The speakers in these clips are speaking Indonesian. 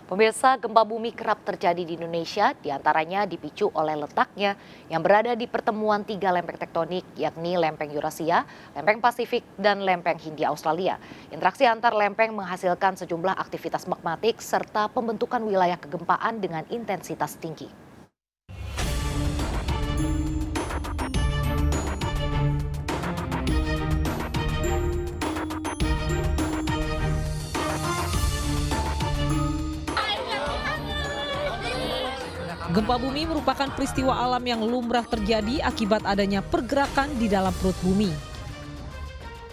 Pemirsa, gempa bumi kerap terjadi di Indonesia, diantaranya dipicu oleh letaknya yang berada di pertemuan tiga lempeng tektonik, yakni lempeng Eurasia, lempeng Pasifik, dan lempeng Hindia Australia. Interaksi antar lempeng menghasilkan sejumlah aktivitas magmatik serta pembentukan wilayah kegempaan dengan intensitas tinggi. Gempa bumi merupakan peristiwa alam yang lumrah terjadi akibat adanya pergerakan di dalam perut bumi.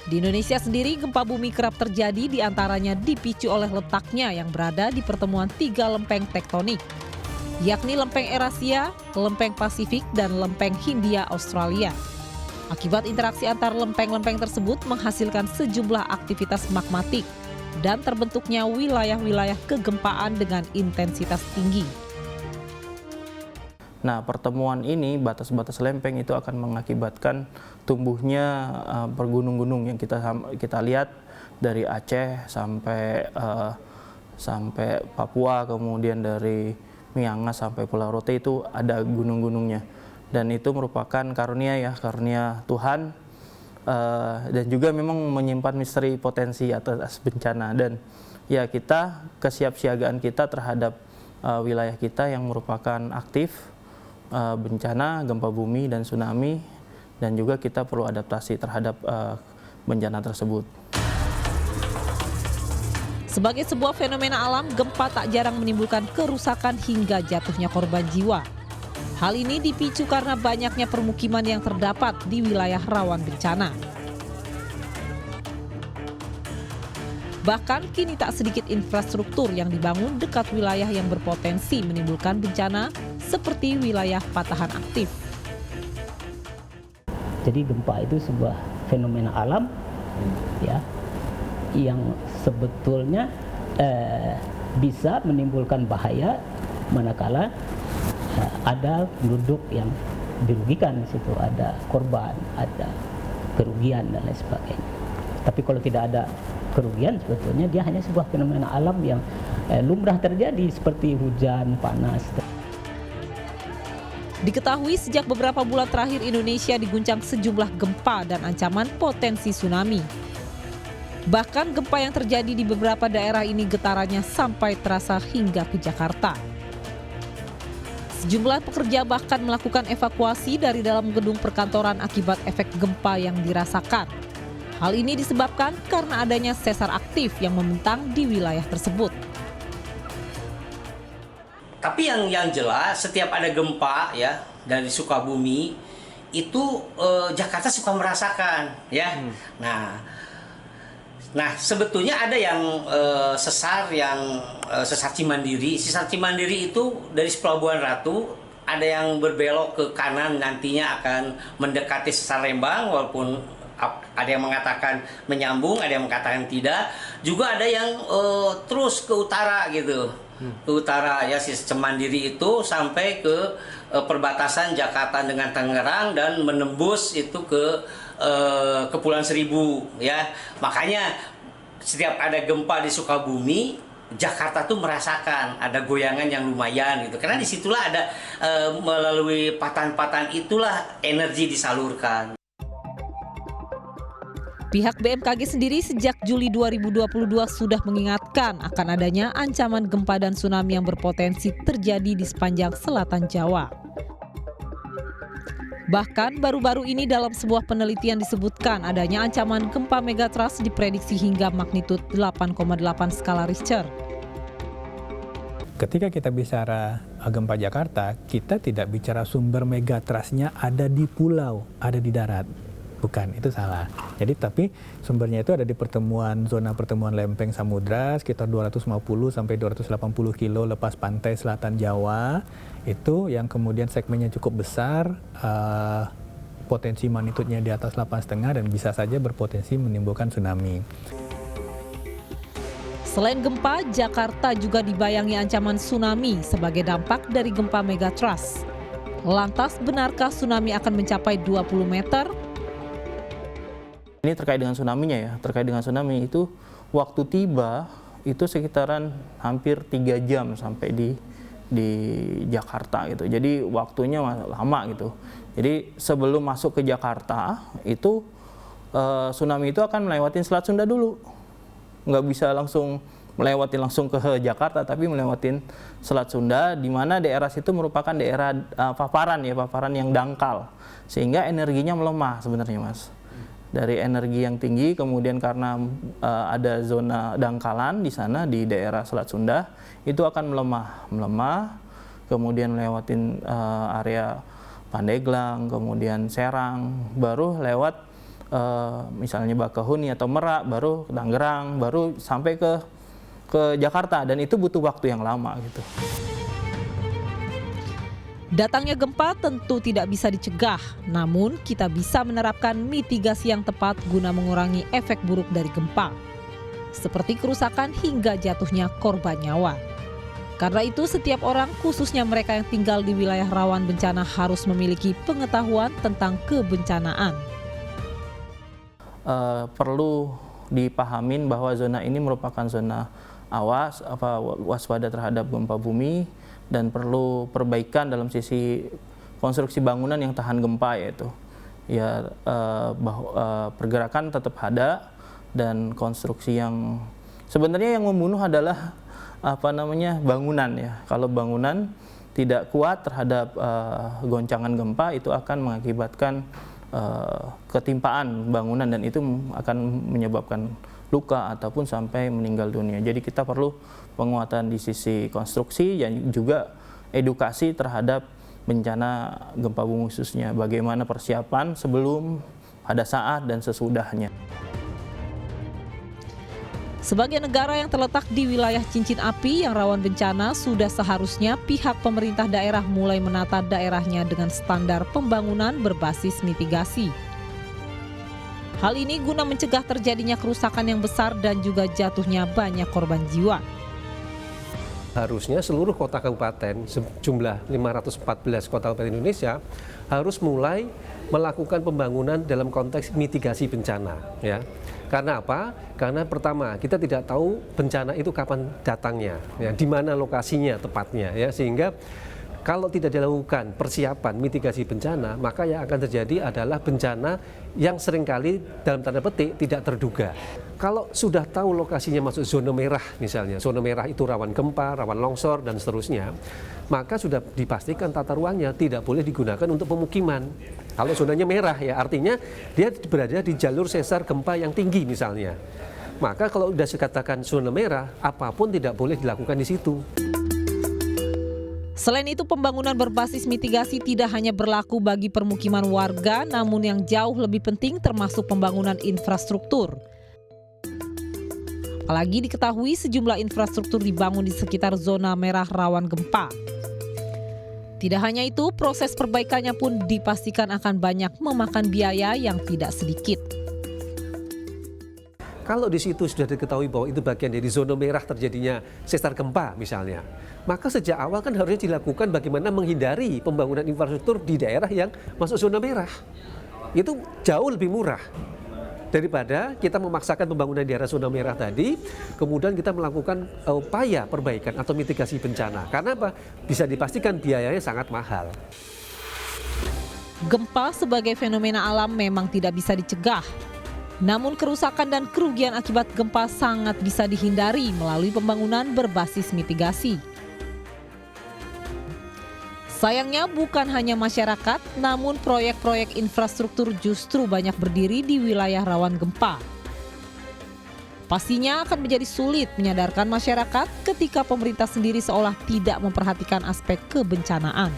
Di Indonesia sendiri, gempa bumi kerap terjadi diantaranya dipicu oleh letaknya yang berada di pertemuan tiga lempeng tektonik, yakni lempeng Eurasia, lempeng Pasifik, dan lempeng Hindia Australia. Akibat interaksi antar lempeng-lempeng tersebut menghasilkan sejumlah aktivitas magmatik dan terbentuknya wilayah-wilayah kegempaan dengan intensitas tinggi. Nah, pertemuan ini, batas-batas lempeng itu akan mengakibatkan tumbuhnya pergunung-gunung yang kita lihat dari Aceh sampai Papua, kemudian dari Miangas sampai Pulau Rote itu ada gunung-gunungnya. Dan itu merupakan karunia Tuhan, dan juga memang menyimpan misteri potensi atas bencana. Dan ya, kita kesiapsiagaan kita terhadap wilayah kita yang merupakan aktif bencana, gempa bumi, dan tsunami, dan juga kita perlu adaptasi terhadap bencana tersebut. Sebagai sebuah fenomena alam, gempa tak jarang menimbulkan kerusakan hingga jatuhnya korban jiwa. Hal ini dipicu karena banyaknya permukiman yang terdapat di wilayah rawan bencana. Bahkan kini tak sedikit infrastruktur yang dibangun dekat wilayah yang berpotensi menimbulkan bencana seperti wilayah patahan aktif. Jadi gempa itu sebuah fenomena alam ya, yang sebetulnya bisa menimbulkan bahaya manakala ada penduduk yang dirugikan di situ, ada korban, ada kerugian dan lain sebagainya. Tapi kalau tidak ada kerugian, sebetulnya dia hanya sebuah fenomena alam yang lumrah terjadi seperti hujan, panas. Diketahui sejak beberapa bulan terakhir Indonesia diguncang sejumlah gempa dan ancaman potensi tsunami. Bahkan gempa yang terjadi di beberapa daerah ini getarannya sampai terasa hingga ke Jakarta. Sejumlah pekerja bahkan melakukan evakuasi dari dalam gedung perkantoran akibat efek gempa yang dirasakan. Hal ini disebabkan karena adanya sesar aktif yang membentang di wilayah tersebut. Tapi yang jelas setiap ada gempa ya dari Sukabumi itu Jakarta suka merasakan ya. Nah sebetulnya ada yang sesar Cimandiri. Sesar Cimandiri itu dari Pelabuhan Ratu, ada yang berbelok ke kanan nantinya akan mendekati sesar Lembang, walaupun ada yang mengatakan menyambung, ada yang mengatakan tidak. Juga ada yang terus ke utara gitu. Ke utara ya, si Cimandiri itu sampai ke perbatasan Jakarta dengan Tangerang dan menembus itu ke Kepulauan Seribu ya. Makanya setiap ada gempa di Sukabumi, Jakarta tuh merasakan ada goyangan yang lumayan gitu. Karena disitulah ada melalui patahan-patahan itulah energi disalurkan. Pihak BMKG sendiri sejak Juli 2022 sudah mengingatkan akan adanya ancaman gempa dan tsunami yang berpotensi terjadi di sepanjang selatan Jawa. Bahkan baru-baru ini dalam sebuah penelitian disebutkan adanya ancaman gempa megatrust diprediksi hingga magnitud 8,8 skala Richter. Ketika kita bicara gempa Jakarta, kita tidak bicara sumber megatrustnya ada di pulau, ada di darat. Bukan, itu salah. Jadi tapi sumbernya itu ada di zona pertemuan lempeng samudra sekitar 250 sampai 280 kilo lepas pantai selatan Jawa. Itu yang kemudian segmennya cukup besar, potensi magnitudnya di atas 8,5 dan bisa saja berpotensi menimbulkan tsunami. Selain gempa, Jakarta juga dibayangi ancaman tsunami sebagai dampak dari gempa megatrust. Lantas benarkah tsunami akan mencapai 20 meter? Ini terkait dengan tsunami-nya ya. Terkait dengan tsunami itu waktu tiba itu sekitaran hampir 3 jam sampai di Jakarta gitu. Jadi waktunya lama gitu. Jadi sebelum masuk ke Jakarta itu tsunami itu akan melewati Selat Sunda dulu. Nggak bisa langsung melewati langsung ke Jakarta, tapi melewatin Selat Sunda, di mana daerah situ merupakan daerah paparan yang dangkal, sehingga energinya melemah sebenarnya, Mas. Dari energi yang tinggi, kemudian karena ada zona dangkalan di sana di daerah Selat Sunda, itu akan melemah, kemudian melewatin area Pandeglang, kemudian Serang, baru lewat misalnya Bakahuni atau Merak, baru ke Tangerang, baru sampai ke Jakarta, dan itu butuh waktu yang lama gitu. Datangnya gempa tentu tidak bisa dicegah, namun kita bisa menerapkan mitigasi yang tepat guna mengurangi efek buruk dari gempa, seperti kerusakan hingga jatuhnya korban nyawa. Karena itu setiap orang, khususnya mereka yang tinggal di wilayah rawan bencana, harus memiliki pengetahuan tentang kebencanaan. Perlu dipahamin bahwa zona ini merupakan zona awas, waspada terhadap gempa bumi, dan perlu perbaikan dalam sisi konstruksi bangunan yang tahan gempa, yaitu pergerakan tetap ada, dan konstruksi yang sebenarnya yang membunuh adalah bangunan ya. Kalau bangunan tidak kuat terhadap goncangan gempa, itu akan mengakibatkan ketimpaan bangunan, dan itu akan menyebabkan luka ataupun sampai meninggal dunia. Jadi kita perlu penguatan di sisi konstruksi dan juga edukasi terhadap bencana gempa bumi khususnya. Bagaimana persiapan sebelum, pada saat, dan sesudahnya. Sebagai negara yang terletak di wilayah cincin api yang rawan bencana, sudah seharusnya pihak pemerintah daerah mulai menata daerahnya dengan standar pembangunan berbasis mitigasi. Hal ini guna mencegah terjadinya kerusakan yang besar dan juga jatuhnya banyak korban jiwa. Harusnya seluruh kota kabupaten, jumlah 514 kota kabupaten Indonesia, harus mulai melakukan pembangunan dalam konteks mitigasi bencana. Ya. Karena apa? Karena pertama, kita tidak tahu bencana itu kapan datangnya, ya, di mana lokasinya tepatnya, ya, sehingga kalau tidak dilakukan persiapan mitigasi bencana, maka yang akan terjadi adalah bencana yang seringkali dalam tanda petik tidak terduga. Kalau sudah tahu lokasinya masuk zona merah misalnya, zona merah itu rawan gempa, rawan longsor, dan seterusnya, maka sudah dipastikan tata ruangnya tidak boleh digunakan untuk pemukiman. Kalau zonanya merah ya artinya dia berada di jalur sesar gempa yang tinggi misalnya. Maka kalau sudah dikatakan zona merah, apapun tidak boleh dilakukan di situ. Selain itu, pembangunan berbasis mitigasi tidak hanya berlaku bagi permukiman warga, namun yang jauh lebih penting termasuk pembangunan infrastruktur. Apalagi diketahui sejumlah infrastruktur dibangun di sekitar zona merah rawan gempa. Tidak hanya itu, proses perbaikannya pun dipastikan akan banyak memakan biaya yang tidak sedikit. Kalau di situ sudah diketahui bahwa itu bagian dari zona merah terjadinya sesar gempa misalnya, maka sejak awal kan harusnya dilakukan bagaimana menghindari pembangunan infrastruktur di daerah yang masuk zona merah. Itu jauh lebih murah daripada kita memaksakan pembangunan di daerah zona merah tadi, kemudian kita melakukan upaya perbaikan atau mitigasi bencana. Karena apa? Bisa dipastikan biayanya sangat mahal. Gempa sebagai fenomena alam memang tidak bisa dicegah. Namun kerusakan dan kerugian akibat gempa sangat bisa dihindari melalui pembangunan berbasis mitigasi. Sayangnya bukan hanya masyarakat, namun proyek-proyek infrastruktur justru banyak berdiri di wilayah rawan gempa. Pastinya akan menjadi sulit menyadarkan masyarakat ketika pemerintah sendiri seolah tidak memperhatikan aspek kebencanaan.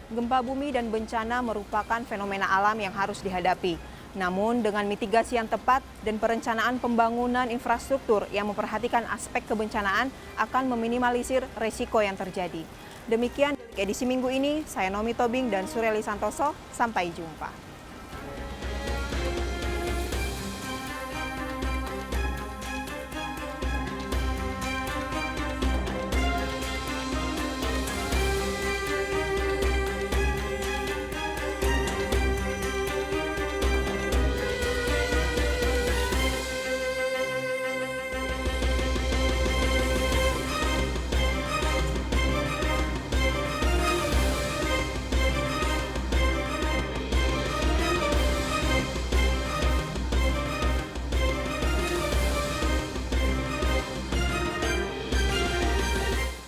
Gempa bumi dan bencana merupakan fenomena alam yang harus dihadapi. Namun dengan mitigasi yang tepat dan perencanaan pembangunan infrastruktur yang memperhatikan aspek kebencanaan akan meminimalisir resiko yang terjadi. Demikian edisi minggu ini, saya Nomi Tobing dan Sureli Santoso, sampai jumpa.